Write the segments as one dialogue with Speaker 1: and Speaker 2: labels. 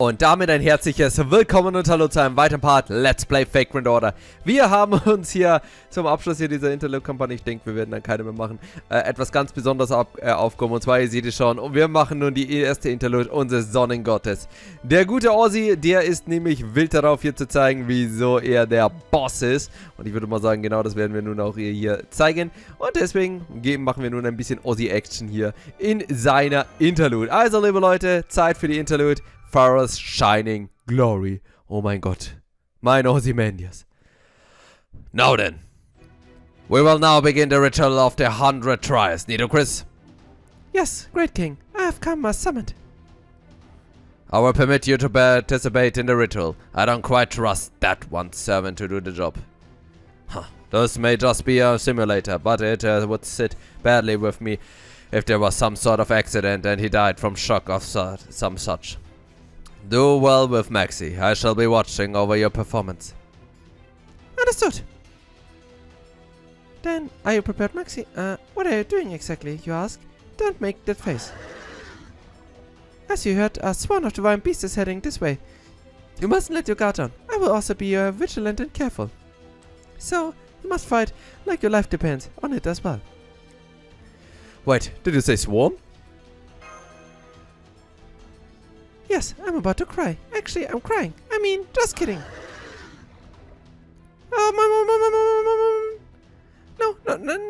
Speaker 1: Und damit ein herzliches Willkommen und Hallo zu einem weiteren Part Let's Play Fake Grand Order. Wir haben uns hier zum Abschluss hier dieser Interlude-Kampagne, ich denke, wir werden dann keine mehr machen, etwas ganz Besonderes aufkommen. Und zwar, ihr seht es schon, und wir machen nun die erste Interlude unseres Sonnengottes. Der gute Ozzy, der ist nämlich wild darauf, hier zu zeigen, wieso er der Boss ist. Und ich würde mal sagen, genau das werden wir nun auch hier zeigen. Und deswegen machen wir nun ein bisschen Ozzy-Action hier in seiner Interlude. Also, liebe Leute, Zeit für die Interlude. Pharaoh's Shining Glory. Oh mein Gott. Mein Ozymandias. Now then. We will now begin the ritual of the 100 Trials. Nidocris?
Speaker 2: Yes, great king. I have come as summoned.
Speaker 1: I will permit you to participate in the ritual. I don't quite trust that one servant to do the job. Huh. This may just be a simulator, but it would sit badly with me if there was some sort of accident and he died from shock of some such. Do well with Maxi. I shall be watching over your performance.
Speaker 2: Understood. Then, are you prepared, Maxi? What are you doing exactly, you ask? Don't make that face. As you heard, a swarm of divine beasts is heading this way. You mustn't let your guard down. I will also be vigilant and careful. So, you must fight like your life depends on it as well.
Speaker 1: Wait, did you say swarm?
Speaker 2: Yes, I'm about to cry. Actually, I'm crying. I mean, just kidding. No,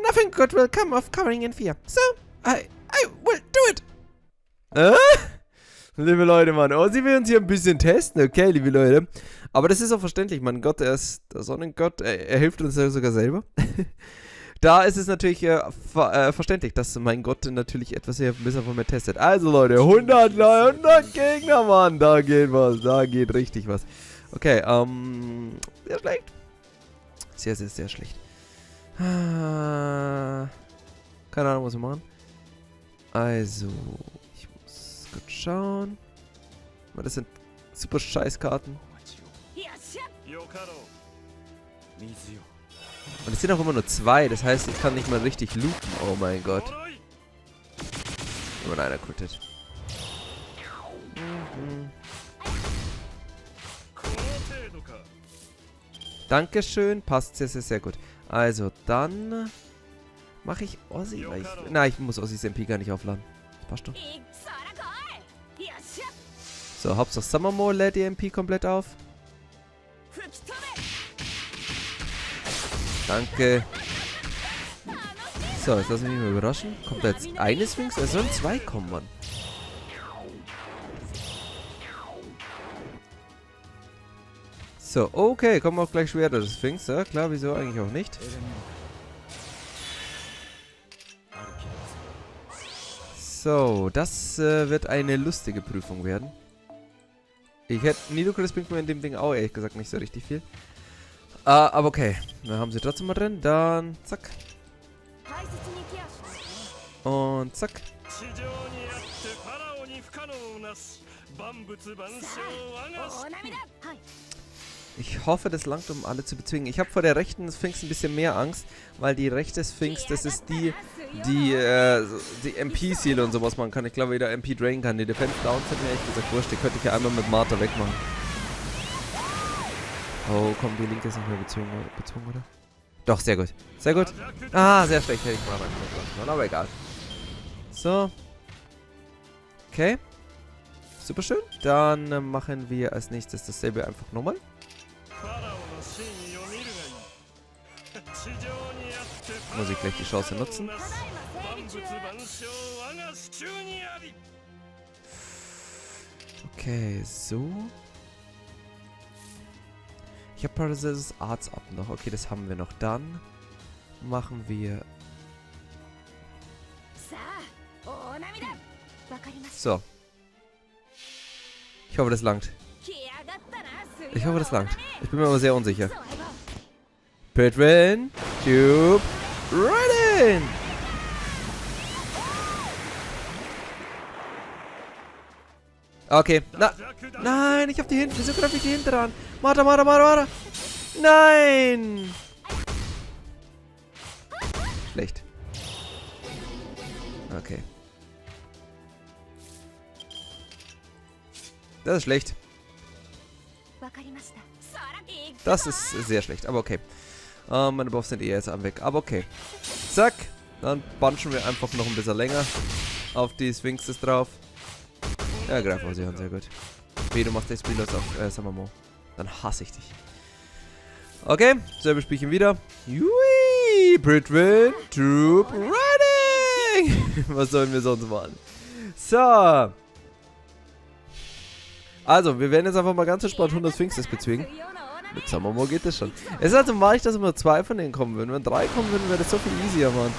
Speaker 2: nothing good will come of cowering in fear. So, I will do it.
Speaker 1: Liebe Leute, Mann. Oh, sie will uns hier ein bisschen testen, okay, liebe Leute. Aber das ist auch verständlich. Mein Gott, er ist der Sonnengott. Er hilft uns ja sogar selber. Da ist es natürlich verständlich, dass mein Gott natürlich etwas hier ein bisschen von mir testet. Also Leute, 100 Gegner, Mann. Da geht was, da geht richtig was. Okay, sehr schlecht. Sehr, sehr, sehr schlecht. Keine Ahnung, was wir machen. Also, ich muss gut schauen. Das sind super Scheißkarten. Und es sind auch immer nur 2, das heißt, ich kann nicht mal richtig looten. Oh mein Gott. Nur einer crittet. Dankeschön, passt sehr, sehr, sehr gut. Also, dann mache ich Ozzy. Ich muss Ozzys MP gar nicht aufladen. Das passt doch. So, Hauptsache Summermore lädt die MP komplett auf. Danke. So, jetzt lassen wir mich mal überraschen. Kommt da jetzt eine Sphinx? Es sollen 2 kommen, Mann. So, okay, kommen auch gleich schwere Sphinx. Ja, klar, wieso eigentlich auch nicht. So, das wird eine lustige Prüfung werden. Ich hätte Nidocris bringt mir in dem Ding auch ehrlich gesagt nicht so richtig viel. Aber okay. Dann haben sie trotzdem mal drin. Dann zack. Und zack. Ich hoffe, das langt, um alle zu bezwingen. Ich habe vor der rechten Sphinx ein bisschen mehr Angst, weil die rechte Sphinx, das ist die MP-Ziele und sowas machen kann. Ich glaube, jeder MP drainen kann. Die Defense Downs sind mir ehrlich gesagt wurscht. Die könnte ich ja einmal mit Martha wegmachen. Oh, komm, die linke ist nicht mehr bezwungen, oder? Doch, sehr gut. Sehr gut. Ah, sehr schlecht. Hätte ich mal reingekommen. Aber egal. So. Okay. Super schön. Dann machen wir als nächstes dasselbe einfach nochmal. Muss ich gleich die Chance nutzen. Okay, so. Ich habe Paralysis Arts ab noch. Okay, das haben wir noch. Dann machen wir... So. Ich hoffe, das langt. Ich hoffe, das langt. Ich bin mir aber sehr unsicher. Pitwin, Tube, right in! Okay. Nein, ich hab die hinten. Wieso greife ich die hinten an? Mata. Nein! Schlecht. Okay. Das ist schlecht. Das ist sehr schlecht, aber okay. Meine Buffs sind jetzt am Weg, aber okay. Zack. Dann bunchen wir einfach noch ein bisschen länger auf die Sphinxes drauf. Ja, greif auf sie an, sehr gut. Wie, du machst das Spiel auf Samamo. Dann hasse ich dich. Okay, selbe Spielchen wieder. Jui, Britwin, Troop, Riding! Was sollen wir sonst machen? So. Also, wir werden jetzt einfach mal ganz entspannt 100 Sphinxes bezwingen. Mit Samamo geht das schon. Es ist also malig, dass immer 2 von denen kommen würden. Wenn 3 kommen würden, wäre das so viel easier, Mann.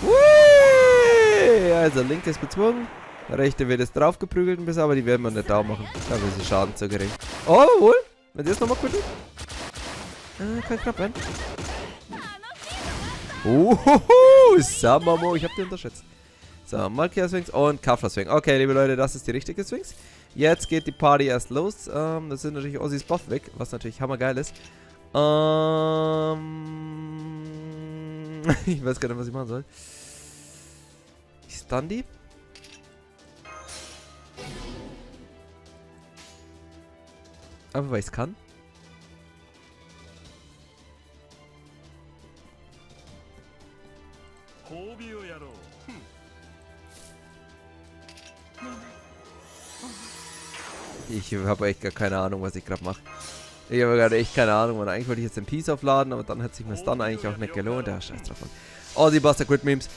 Speaker 1: Hui! Also, linke ist bezwungen. Rechte wird jetzt draufgeprügelt ein bisschen, aber die werden wir nicht da machen. Da ist der Schaden zu gering. Oh, wohl! Wenn sie jetzt nochmal quitten. Kann knapp werden. Samamo, ich hab die unterschätzt. So, Magiers Sphinx und Kafla Sphinx. Okay, liebe Leute, das ist die richtige Sphinx. Jetzt geht die Party erst los. Das sind natürlich Ozzys Buff weg, was natürlich hammergeil ist. Ich weiß gar nicht, was ich machen soll. Ich stun die. Einfach weil ich es kann. Ich habe echt gar keine Ahnung, was ich gerade mache. Ich habe gerade echt keine Ahnung, man. Eigentlich wollte ich jetzt den Peace aufladen, aber dann hat sich mir Stun eigentlich auch nicht gelohnt. Ja, scheiß drauf. Aussie Buster Crit Memes.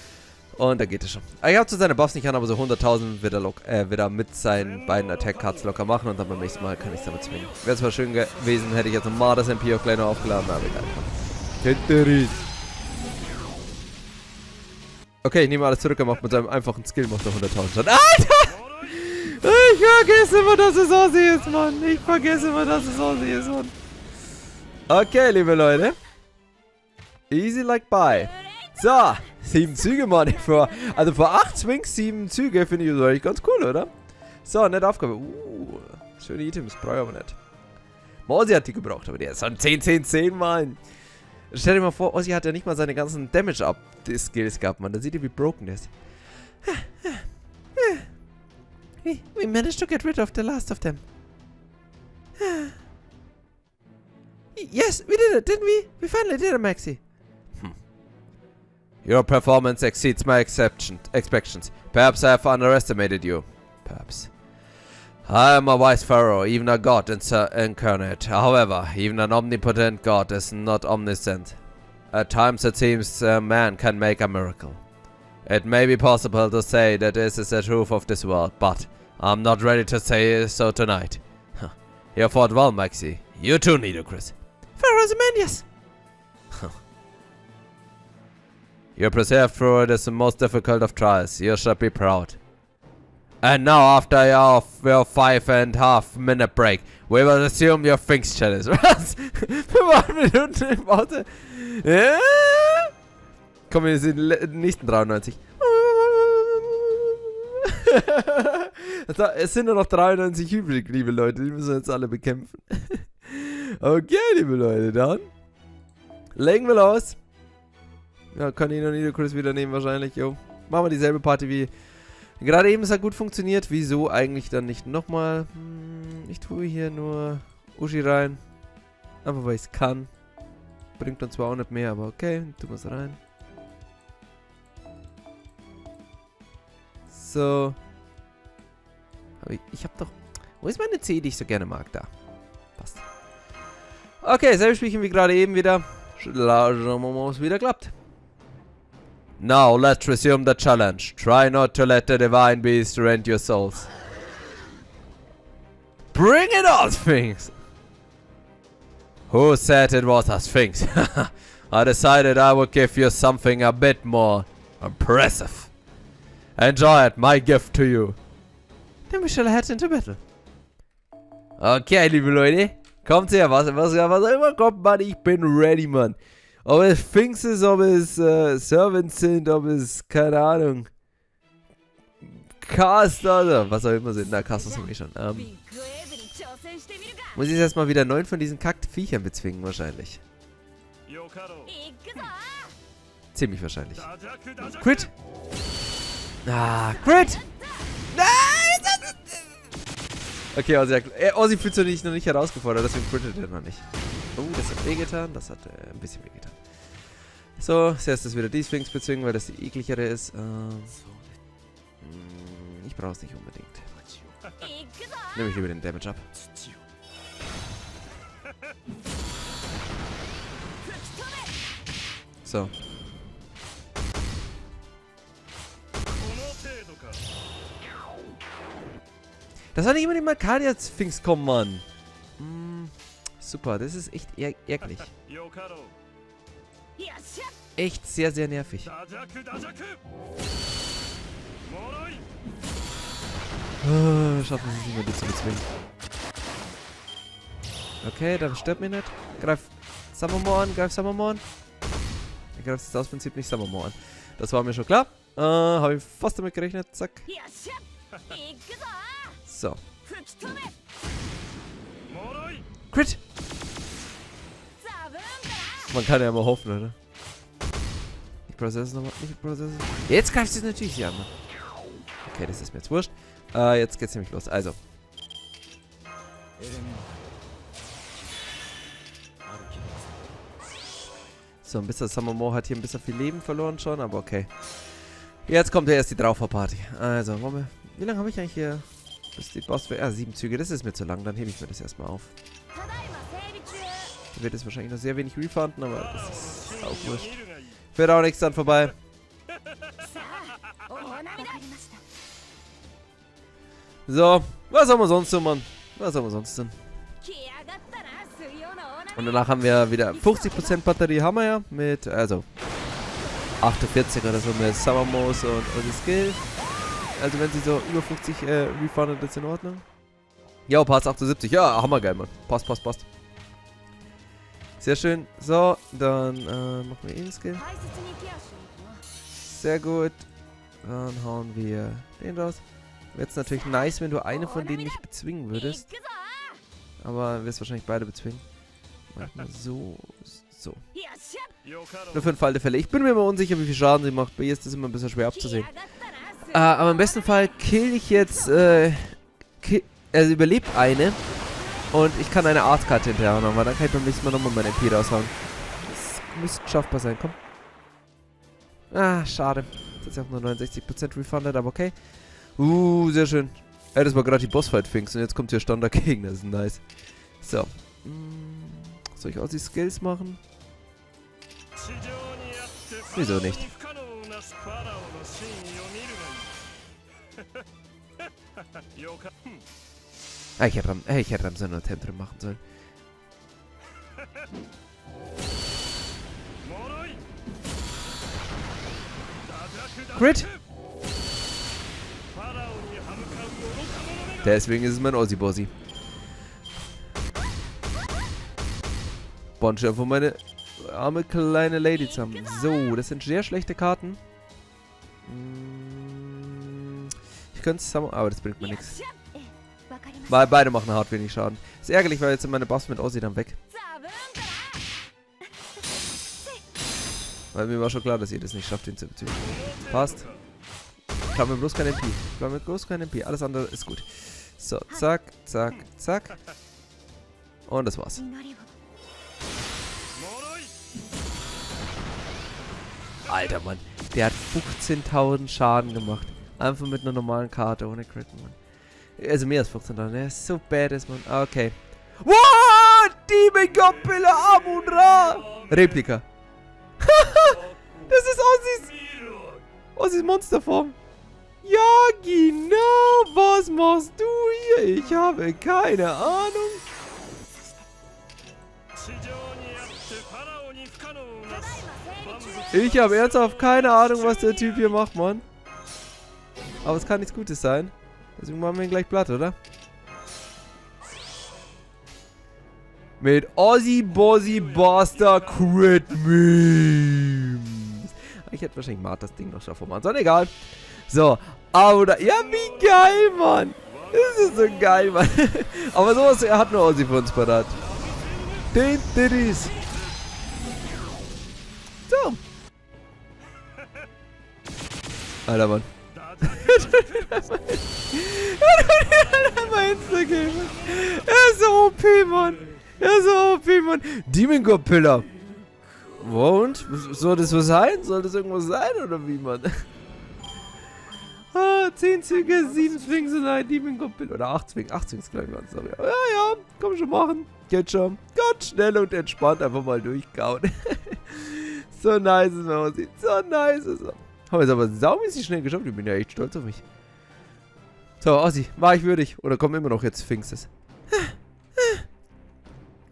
Speaker 1: Und da geht es schon. Ich habe zu seine Buffs nicht an, aber so 100.000 wird er mit seinen beiden Attack-Cards locker machen und dann beim nächsten Mal kann ich es damit zwingen. Wäre zwar schön gewesen, hätte ich jetzt nochmal das MP auch gleich noch aufgeladen, aber egal. Okay, ich nehme alles zurück, er macht mit seinem einfachen Skill macht er 100.000 Schaden. Alter! Ich vergesse immer, dass es Ozzy ist, Mann. Ich vergesse immer, dass es Ozzy ist, Mann. Okay, liebe Leute. Easy like bye. So, 7 Züge, Mann. Also vor 8 Swings 7 Züge finde ich das eigentlich ganz cool, oder? So, nette Aufgabe. Schöne Items, brauche ich aber nicht. Ozzy hat die gebraucht, aber der ist so ein 10, Mann. Stell dir mal vor, Ozzy hat ja nicht mal seine ganzen Damage-Up-Skills gehabt, Mann. Da sieht ihr, wie broken der ist. We managed to get rid of the last of them. Yes, we did it, didn't we? We finally did it, Maxi. Your performance exceeds my expectations. Perhaps I have underestimated you. Perhaps. I am a wise pharaoh, even a god incarnate. However, even an omnipotent god is not omniscient. At times it seems a man can make a miracle. It may be possible to say that this is the truth of this world, but I'm not ready to say so tonight. You fought well, Maxi. You too, Nidocris. For Ozymandias! You persevered through it is the most difficult of trials. You should be proud. And now, after your 5.5 minute break, we will resume your Sphinx Challenge. Was? 5 Minuten Pause? Ja? Kommen wir in den nächsten 93. Es sind nur noch 93 übrig, liebe Leute. Die müssen wir jetzt alle bekämpfen. Okay, liebe Leute, dann legen wir los. Ja, kann ich noch Nidocris wieder nehmen wahrscheinlich. Jo. Machen wir dieselbe Party wie gerade eben. Es hat gut funktioniert. Wieso eigentlich dann nicht nochmal? Ich tue hier nur Uschi rein. Einfach weil ich es kann. Bringt uns zwar auch nicht mehr, aber okay. Tun wir es rein. So. Aber ich hab doch... Wo ist meine C, die ich so gerne mag? Da. Passt. Okay, selbe Spielchen wie gerade eben wieder. Schauen wir mal, ob es wieder klappt. Now, let's resume the challenge. Try not to let the divine beast rend your souls. Bring it on, Sphinx! Who said it was a Sphinx? I decided I would give you something a bit more impressive. Enjoy it, my gift to you. Then we shall head into battle. Okay, liebe Leute. Kommt her, was immer kommt, Mann. Ich bin ready, Mann. Ob es Sphinx ist, ob es Servants sind, ob es, keine Ahnung, Caster oder was auch immer sind. Na, Caster sind wir schon. Muss ich jetzt mal wieder 9 von diesen Kackviechern bezwingen, wahrscheinlich. Ziemlich wahrscheinlich. Crit! Ah, Crit! Nein! Okay, Ozzy fühlt sich noch nicht herausgefordert, deswegen crittet er noch nicht. Oh, das hat wehgetan. Das hat ein bisschen wehgetan. So, als erstes wieder die Sphinx bezwingen, weil das die ekligere ist. Ich brauche es nicht unbedingt. Nehme ich lieber den Damage ab. So. Das soll nicht immer die Magiers-Sphinx kommen, Mann. Super, das ist echt ärgerlich. Echt sehr, sehr nervig. Schaffen sie es nicht mehr, die zu bezwingen. Okay, dann stirbt mir nicht. Greif Summermore an, Er greift jetzt aus Prinzip nicht Summermore an. Das war mir schon klar. Habe ich fast damit gerechnet. Zack. So. Crit! Man kann ja mal hoffen, oder? Ich processe nochmal. Jetzt greift sie natürlich sie an. Okay, das ist mir jetzt wurscht. Jetzt geht's nämlich los. Also. So, ein bisschen Summermore hat hier ein bisschen viel Leben verloren schon, aber okay. Jetzt kommt ja erst die Draufparty. Also, wie lange habe ich eigentlich hier? Bis die Boss für 7 Züge. Das ist mir zu lang, dann hebe ich mir das erstmal auf. Hier wird es wahrscheinlich noch sehr wenig refunden, aber das ist auch wurscht. Wird auch nichts dann vorbei. So, was haben wir sonst so, Mann? Was haben wir sonst denn? Und danach haben wir wieder 50% Batterie haben wir ja mit, also 48 oder so mit Summermose und Ozzy Skill. Also wenn sie so über 50 refundet, ist in Ordnung. Ja, passt 78. Ja, hammergeil, Mann. Passt. Sehr schön. So, dann machen wir ihn Skill. Sehr gut. Dann hauen wir den raus. Wäre jetzt natürlich nice, wenn du eine von denen nicht bezwingen würdest. Aber wirst wahrscheinlich beide bezwingen. Mal so. Nur für den Fall der Fälle. Ich bin mir immer unsicher, wie viel Schaden sie macht. Bei ihr ist das immer ein bisschen schwer abzusehen. Aber im besten Fall kill ich jetzt, also überlebt eine. Und ich kann eine Artkarte hinterher noch, weil dann kann ich beim nächsten Mal nochmal meine MP raushauen. Das müsste schaffbar sein, komm. Schade. Das ist ja auch nur 69% refunded, aber okay. Sehr schön. Das war gerade die Bossfight-Finks und jetzt kommt hier Standard-Gegner, das ist nice. So. Soll ich auch die Skills machen? Wieso nicht? Ich hätte am so einen Attempt drin machen sollen. Crit! Deswegen ist es mein Ozzy-Bossi. Bonche von meine arme kleine Lady zusammen. So, das sind sehr schlechte Karten. Ich könnte es zusammen, aber das bringt mir nichts. Weil beide machen hart wenig Schaden. Ist ärgerlich, weil jetzt sind meine Buffs mit Ozzy dann weg. Weil mir war schon klar, dass ihr das nicht schafft, ihn zu bezügen. Passt. Ich habe mir bloß kein MP. Alles andere ist gut. So, zack. Und das war's. Alter, Mann. Der hat 15.000 Schaden gemacht. Einfach mit einer normalen Karte, ohne Crit, Mann. Also mehr als 15.000. Der ist so badass, Mann. Okay. What? Demigod Amun-Ra! Replika. Das ist Ozzys Monsterform. Ja, genau. Was machst du hier? Ich habe keine Ahnung. Ich habe ernsthaft keine Ahnung, was der Typ hier macht, Mann. Aber es kann nichts Gutes sein. Deswegen machen wir ihn gleich platt, oder? Mit Ozzy Bozzy Buster Crit Memes. Ich hätte wahrscheinlich mal das Ding noch schaffen machen sollen. Egal. So. Aber ja, wie geil, Mann. Das ist so geil, Mann. Aber sowas, er hat nur Ozzy für uns parat. Den Ditties. So. Alter, Mann. Er ist so OP, Mann. Er ist so OP, Mann. Demon-Pillar. Und? Soll das was sein? Soll das irgendwas sein oder wie, Mann? 10 Züge, 7 Swings und ein Demon-Pillar. Oder 8 Swings. 8 Swings, glaube ich, sorry. Ja, komm schon machen. Geht schon. Ganz schnell und entspannt einfach mal durchkauen. So nice ist es aussieht. So nice ist es. Haben wir es aber saumäßig schnell geschafft. Ich bin ja echt stolz auf mich. So, Ossi, war ich würdig? Oder kommen immer noch jetzt Pfingstes?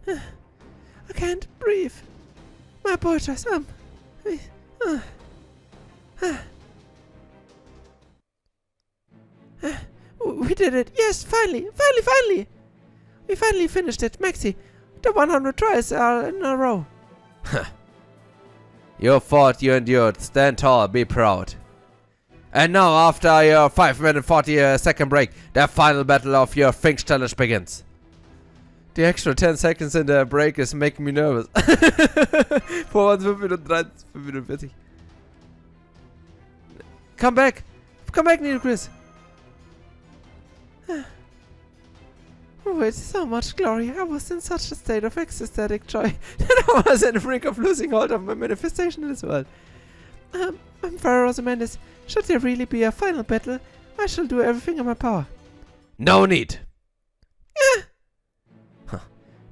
Speaker 2: I can't breathe. My apologize. We did it. Yes, finally. We finally finished it. Maxi, the 100 tries are in a row.
Speaker 1: You fought, you endured. Stand tall, be proud. And now, after your 5-minute 40-second break, the final battle of your Sphinx challenge begins. The extra 10 seconds in the break is making me nervous. Vor uns 5 Minuten 30, 5 Minuten 40. Come back, Neil Chris.
Speaker 2: With so much glory, I was in such a state of ecstatic joy that I was on the brink of losing hold of my manifestation in this world. I'm Pharaoh Ozymandias. Should there really be a final battle, I shall do everything in my power.
Speaker 1: No need.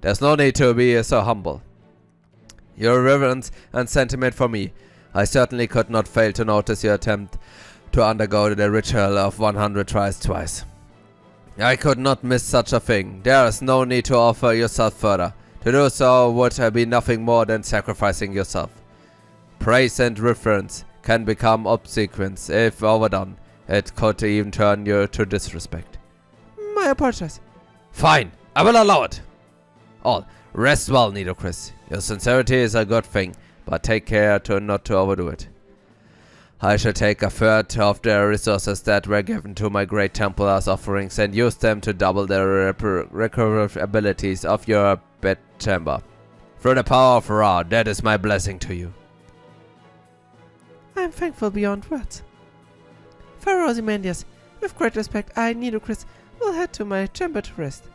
Speaker 1: There's no need to be so humble. Your reverence and sentiment for me. I certainly could not fail to notice your attempt to undergo the ritual of 100 tries twice. I could not miss such a thing. There is no need to offer yourself further. To do so would be nothing more than sacrificing yourself. Praise and reverence can become obsequious if overdone. It could even turn you to disrespect.
Speaker 2: My apologies.
Speaker 1: Fine, I will allow it. All, rest well, Nidocris. Your sincerity is a good thing, but take care not to overdo it. I shall take a third of the resources that were given to my great temple as offerings and use them to double the recovery abilities of your bedchamber. Through the power of Ra, that is my blessing to you.
Speaker 2: I am thankful beyond words. Pharaoh Ozymandias, with great respect, I, Nidocris, will head to my chamber to rest.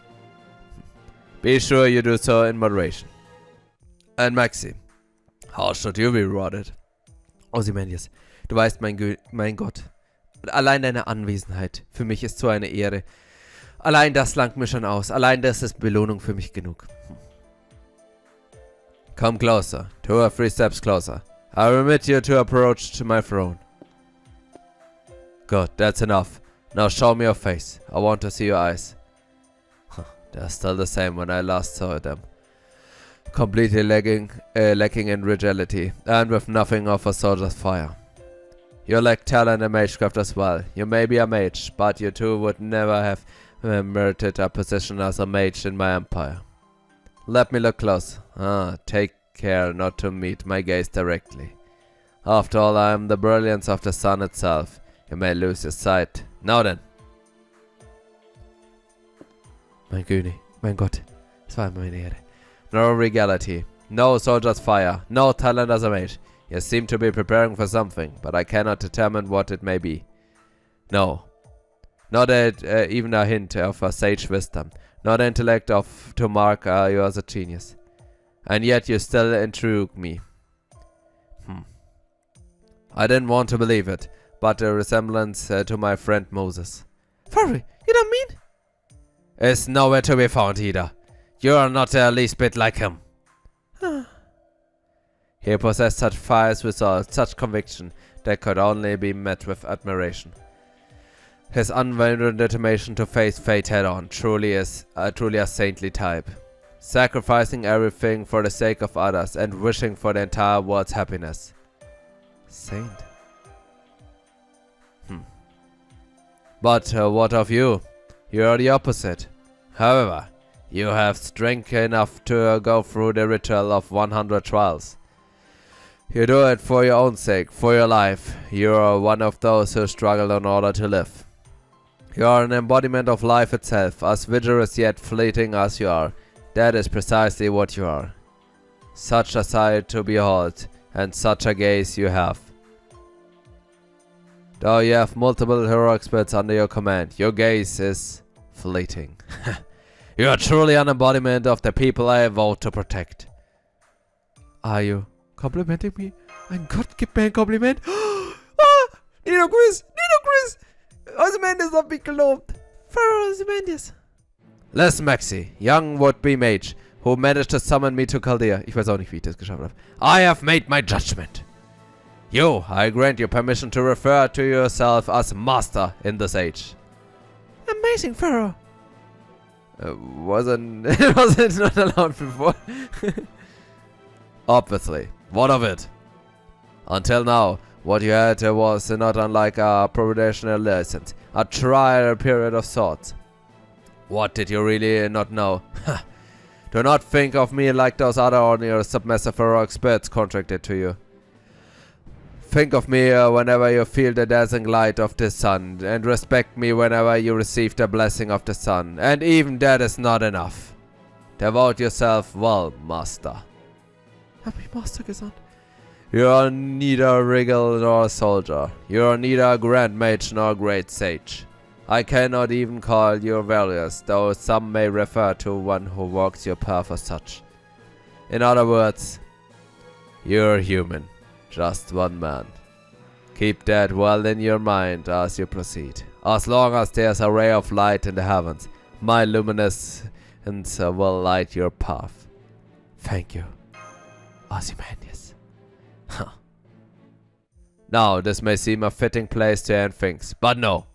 Speaker 1: Be sure you do so in moderation. And Maxi, how should you be rewarded? Ozymandias, du weißt, mein Gott, allein deine Anwesenheit für mich ist so eine Ehre. Allein das langt mir schon aus. Allein das ist Belohnung für mich genug. Come closer, 2 or 3 steps closer. I permit you to approach to my throne. Good, that's enough. Now show me your face. I want to see your eyes. They're still the same when I last saw them. Completely lacking in rigidity, and with nothing of a soldier's fire. You lack talent in magecraft as well. You may be a mage, but you too would never have merited a position as a mage in my empire. Let me look close. Take care not to meet my gaze directly. After all, I am the brilliance of the sun itself. You may lose your sight. Now then. Mein König, mein Gott, es war meine Ehre. No regality, no soldier's fire, no talent as a mage. You seem to be preparing for something, but I cannot determine what it may be. No, not even a hint of a sage wisdom, not intellect to mark you as a genius. And yet you still intrigue me. I didn't want to believe it, but a resemblance to my friend Moses.
Speaker 2: Furry, you don't mean?
Speaker 1: Is nowhere to be found either. You are not the least bit like him. He possessed such fierce resolve, such conviction, that could only be met with admiration. His unwavering determination to face fate head-on truly is truly a saintly type. Sacrificing everything for the sake of others and wishing for the entire world's happiness. Saint. But what of you? You are the opposite. However, you have strength enough to go through the ritual of 100 trials. You do it for your own sake, for your life. You are one of those who struggle in order to live. You are an embodiment of life itself, as vigorous yet fleeting as you are. That is precisely what you are. Such a sight to behold, and such a gaze you have. Though you have multiple hero experts under your command, your gaze is fleeting. You are truly an embodiment of the people I vote to protect.
Speaker 2: Are you complimenting me? Ein Gott gibt mir ein Kompliment. Ah, Nino Quiz! Ozymandias hat mich gelobt. Pharaoh Ozymandias.
Speaker 1: Listen, Maxi, young would-be mage, who managed to summon me to Chaldea. Ich weiß auch nicht, wie ich das geschafft habe. I have made my judgment. You, I grant you permission to refer to yourself as master in this age.
Speaker 2: Amazing, Pharaoh.
Speaker 1: Wasn't not allowed before? Obviously. What of it? Until now, what you had was not unlike a provisional license, a trial period of sorts. What did you really not know? Do not think of me like those other ordinary submissive hero experts contracted to you. Think of me whenever you feel the dazzling light of the sun, and respect me whenever you receive the blessing of the sun, and even that is not enough. Devote yourself well, Master.
Speaker 2: Hab mich Master gesandt.
Speaker 1: You are neither regal nor soldier. You are neither a grand mage nor great sage. I cannot even call you various, though some may refer to one who walks your path as such. In other words, you're human. Just one man. Keep that well in your mind as you proceed. As long as there's a ray of light in the heavens, my luminous will light your path. Thank you, Ozymandias. Now, this may seem a fitting place to end things, but no.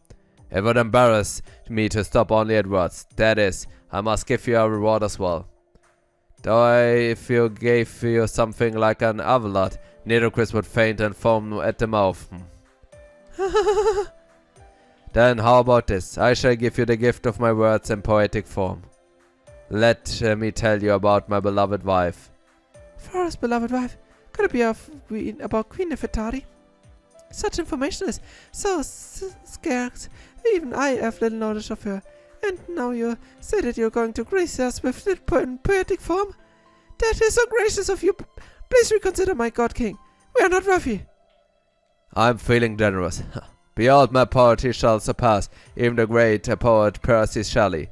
Speaker 1: It would embarrass me to stop only at words. That is, I must give you a reward as well. Though if you gave you something like an avalot, Nidocris would faint and foam at the mouth. Then how about this? I shall give you the gift of my words in poetic form. Let me tell you about my beloved wife.
Speaker 2: Pharaoh's beloved wife? Could it be about Queen Nefertari? Such information is so scarce. Even I have little knowledge of her. And now you say that you're going to grace us with it in poetic form? That is so gracious of you. Please reconsider, my God King. We are not worthy.
Speaker 1: I'm feeling generous. Behold, my poetry shall surpass even the great poet Percy Shelley.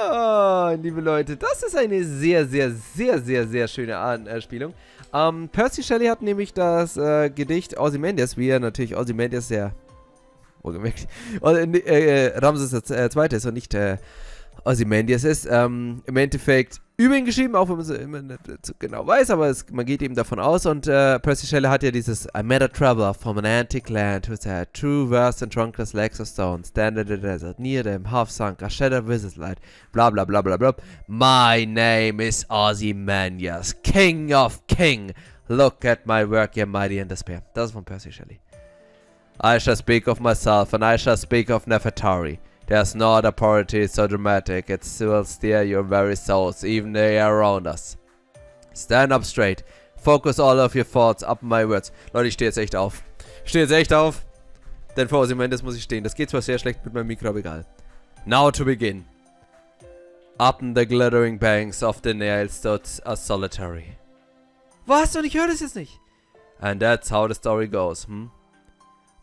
Speaker 1: Oh, liebe Leute, das ist eine sehr schöne Anspielung. Percy Shelley hat nämlich das Gedicht Ozymandias, wie er natürlich Ozymandias sehr wohlgemerkt Ramses II. Ist und nicht Ozymandias ist, im Endeffekt über ihn geschrieben, auch wenn man es immer nicht so genau weiß, aber man geht eben davon aus. Und Percy Shelley hat ja dieses I met a traveler from an antique land who said true verse and trunkless legs of stone stand in the desert near them half sunk a shattered visage light bla bla bla bla bla. My name is Ozymandias, King of King. Look at my work, ye mighty in despair. Das ist von Percy Shelley. I shall speak of myself and I shall speak of Nefertari. There's no other poetry so dramatic, it will steer your very souls, even they are around us. Stand up straight. Focus all of your thoughts up my words. Leute, ich stehe jetzt echt auf. Ich stehe jetzt echt auf. Denn vor Ozymandias muss ich stehen. Das geht zwar sehr schlecht mit meinem Mikro, aber egal. Now to begin. Up in the glittering banks of the Nile stood a solitary.
Speaker 2: Was? Und ich höre das jetzt nicht.
Speaker 1: And that's how the story goes,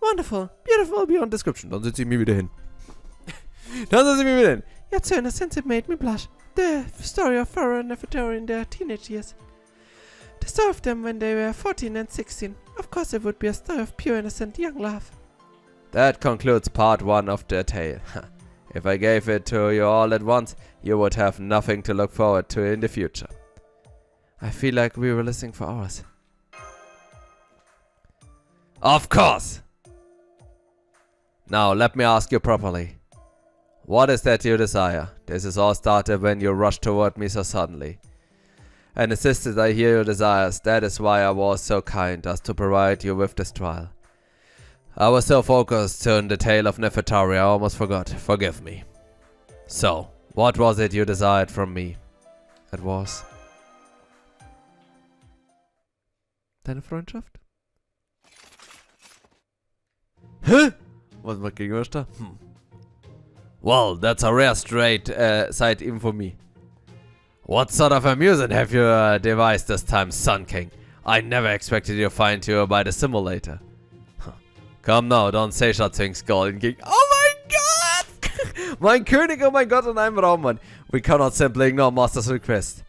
Speaker 2: Wonderful. Beautiful beyond description.
Speaker 1: Dann setze ich mich wieder hin.
Speaker 2: Your turn has since it made me blush. The story of Pharaoh and Nefertari in their teenage years. The story of them when they were 14 and 16. Of course it would be a story of pure innocent young love.
Speaker 1: That concludes part 1 of the tale. If I gave it to you all at once, you would have nothing to look forward to in the future. I feel like we were listening for hours. Of course! Now let me ask you properly. What is that you desire? This is all started when you rushed toward me so suddenly. And insisted I hear your desires, that is why I was so kind as to provide you with this trial. I was so focused on the tale of Nefertari I almost forgot. Forgive me. So, what was it you desired from me? It was...
Speaker 2: Deine Freundschaft?
Speaker 1: Hä? Was war gegen da? Well, that's a rare straight sight even for me. What sort of amusement have you devised this time, Sun King? I never expected you to find you by the simulator. Come now, don't say such things, Golden King. Oh mein Gott! Mein König, oh mein Gott, in einem Raum, Mann. We cannot simply ignore Master's request.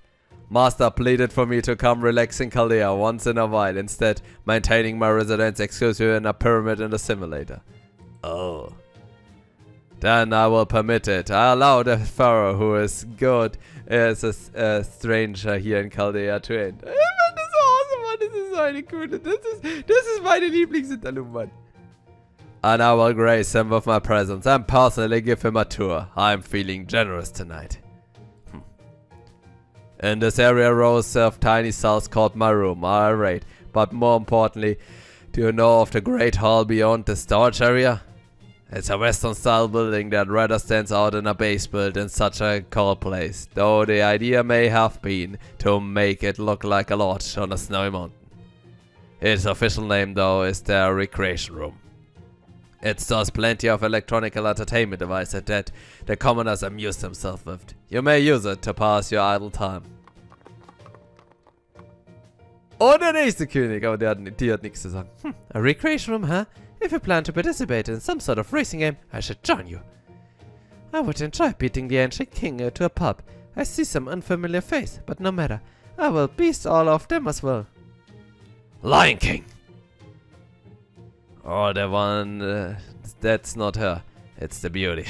Speaker 1: Master pleaded for me to come relax in Chaldea once in a while, instead maintaining my residence exclusive in a pyramid in the simulator. Oh. Then I will permit it. I allow the pharaoh who is good as a stranger here in Chaldea to enter. Mann, das ist so awesome, Mann. Das ist so eine coole. Das ist meine Lieblingsinterlude, Mann. And I will grace him with my presence and personally give him a tour. I'm feeling generous tonight. In this area, rows of tiny cells called my room are arrayed. But more importantly, do you know of the great hall beyond the storage area? It's a Western-style building that rather stands out in a base built in such a cold place, though the idea may have been to make it look like a lodge on a snowy mountain. Its official name, though, is the Recreation Room. It stores plenty of electronic entertainment devices that the commoners amuse themselves with. You may use it to pass your idle time. Und der nächste König, aber die hat nichts zu sagen.
Speaker 2: A recreation room, huh? If you plan to participate in some sort of racing game, I should join you. I would enjoy beating the ancient king to a pulp. I see some unfamiliar face, but no matter. I will beast all of them as well.
Speaker 1: Lion King! Oh, the one, that's not her. It's the beauty.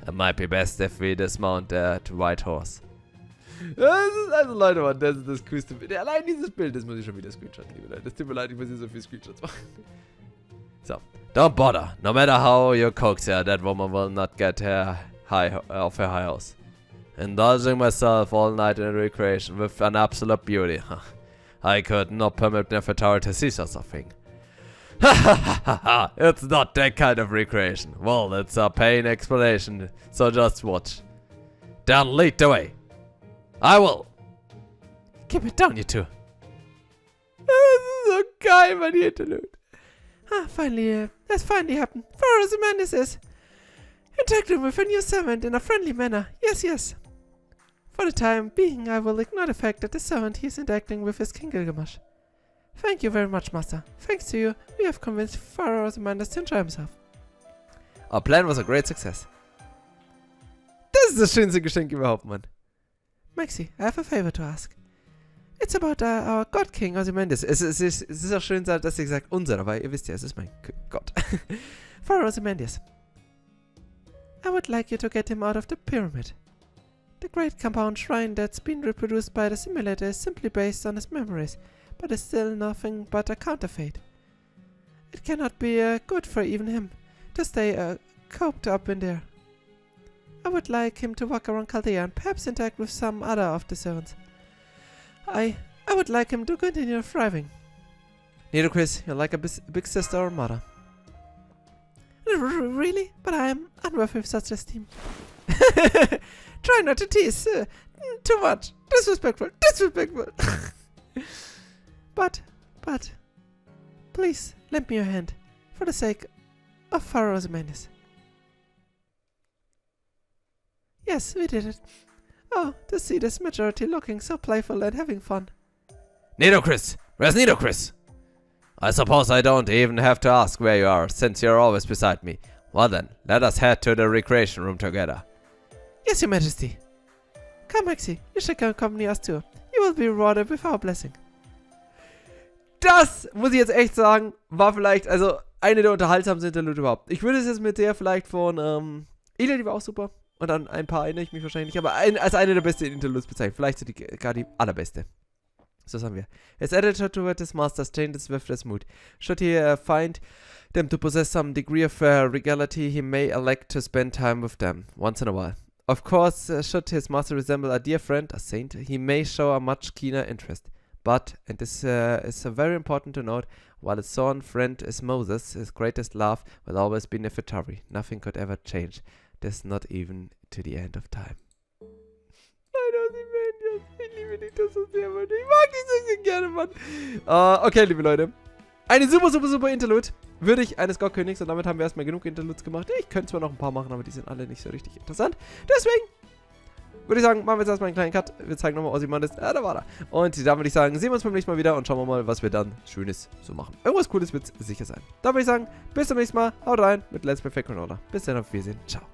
Speaker 1: It might be best if we dismount that white horse. Das ist also, Leute, Mann, das ist das coolste Bild. Allein dieses Bild, das muss ich schon wieder screenshotten, liebe Leute. Das tut mir leid, ich muss hier so viel Screenshots machen. So, don't bother. No matter how you coax her, that woman will not get her off her high horse. Indulging myself all night in recreation with an absolute beauty. I could not permit Nefertari to see such a thing. It's not that kind of recreation. Well, it's a pain explanation, so just watch. Then lead the way. I will.
Speaker 2: Keep it down, you two.
Speaker 1: Das ist so geil, mein Interlude.
Speaker 2: Finally, that's finally happened. Pharaoh Ozymandias is interacting with a new servant in a friendly manner. Yes, yes. For the time being, I will ignore the fact that the servant he is interacting with is King Gilgamesh. Thank you very much, Master. Thanks to you, we have convinced Pharaoh Ozymandias to enjoy himself.
Speaker 1: Our plan was a great success. Das ist das schönste Geschenk überhaupt, Mann.
Speaker 2: Maxi, I have a favor to ask. It's about our God King Ozymandias. Es ist auch schön, dass ihr sagt unser, weil ihr wisst ja, es ist mein Gott. Pharaoh Ozymandias. I would like you to get him out of the pyramid. The great compound shrine that's been reproduced by the simulator is simply based on his memories, but is still nothing but a counterfeit. It cannot be good for even him to stay coped up in there. I would like him to walk around Chaldea and perhaps interact with some other of the servants. I would like him to continue thriving.
Speaker 1: Neither, Chris, you're like a big sister or mother.
Speaker 2: Really? But I am unworthy of such esteem. Try not to tease. Too much. Disrespectful. Disrespectful. But, please, lend me your hand, for the sake of Pharaoh Ozymandias. Yes, we did it. Oh, to see this majority looking so playful and having fun.
Speaker 1: Nidocris! Where's Nidocris? I suppose I don't even have to ask where you are, since you're always beside me. Well then, let us head to the recreation room together.
Speaker 2: Yes, Your Majesty. Come, Maxi, you shall accompany us too. You will be rewarded with our blessing.
Speaker 1: Das, muss ich jetzt echt sagen, war vielleicht, also, eine der unterhaltsamsten Interlude überhaupt. Ich würde es jetzt mit der vielleicht von, Elia, die war auch super. Und an ein paar erinnere ich mich wahrscheinlich nicht, aber als eine der besten Interludes bezeichnet. Vielleicht so gar die allerbeste. So sagen wir. As editor toward his masters trained his swiftest mood. Should he find them to possess some degree of regality, he may elect to spend time with them, once in a while. Of course, should his master resemble a dear friend, a saint, he may show a much keener interest. But, and this is very important to note, while his sworn friend is Moses, his greatest love will always be Nefertari. Nothing could ever change. This not even to the end of time. Ich liebe dich das so sehr, Mann. Ich mag dich so gerne, Mann. Okay, liebe Leute. Eine super Interlude. Würdig eines Gottkönigs. Und damit haben wir erstmal genug Interludes gemacht. Ich könnte zwar noch ein paar machen, aber die sind alle nicht so richtig interessant. Deswegen würde ich sagen, machen wir jetzt erstmal einen kleinen Cut. Wir zeigen nochmal Ozymandias. Da war er. Und dann würde ich sagen, sehen wir uns beim nächsten Mal wieder und schauen wir mal, was wir dann Schönes so machen. Irgendwas Cooles wird es sicher sein. Da würde ich sagen, bis zum nächsten Mal. Haut rein mit Let's Play Fake Order. Bis dann, auf Wiedersehen. Ciao.